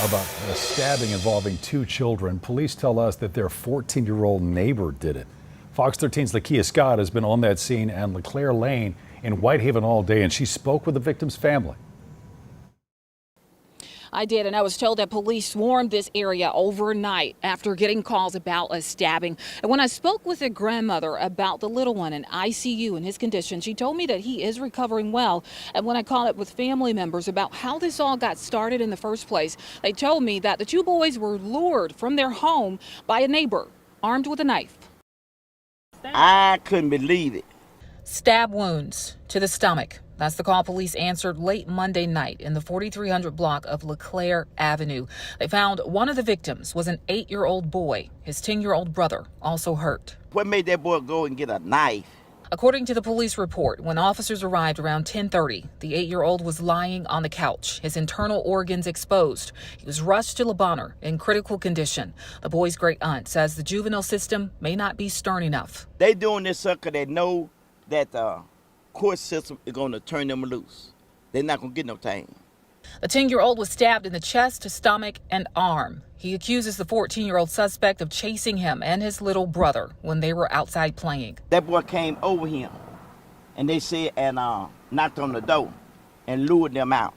about a stabbing involving two children. Police tell us that their 14-year-old neighbor did it. Fox 13's Lakia Scott has been on that scene and LeClaire Lane in Whitehaven all day, and she spoke with the victim's family. I did, and I was told that police swarmed this area overnight after getting calls about a stabbing. And when I spoke with the grandmother about the little one in ICU and his condition, she told me that he is recovering well. And when I called up with family members about how this all got started in the first place, they told me that the two boys were lured from their home by a neighbor armed with a knife. I couldn't believe it. Stab wounds to the stomach. That's the call police answered late Monday night in the 4300 block of LeClaire Avenue. They found one of the victims was an 8-year-old boy. His 10-year-old brother also hurt. What made that boy go and get a knife? According to the police report, when officers arrived around 10:30, the 8-year-old was lying on the couch, his internal organs exposed. He was rushed to Le Bonheur in critical condition. The boy's great aunt says the juvenile system may not be stern enough. They doing this sucker. They know that the court system is going to turn them loose. They're not going to get no time. The 10-year-old was stabbed in the chest, stomach, and arm. He accuses the 14-year-old suspect of chasing him and his little brother when they were outside playing. That boy came over him, and they said, and knocked on the door and lured them out.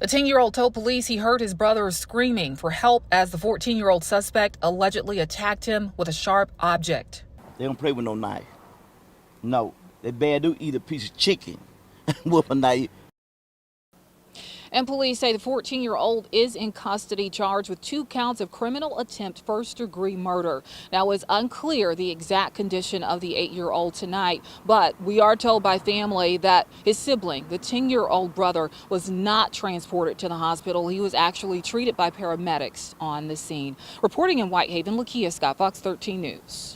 The 10-year-old told police he heard his brother screaming for help as the 14-year-old suspect allegedly attacked him with a sharp object. They don't play with no knife. No, they better do eat a piece of chicken with a knife. And police say the 14-year-old is in custody, charged with 2 counts of criminal attempt first-degree murder. Now, it's unclear the exact condition of the 8-year-old tonight, but we are told by family that his sibling, the 10-year-old brother, was not transported to the hospital. He was actually treated by paramedics on the scene. Reporting in Whitehaven, Lakia Scott, Fox 13 News.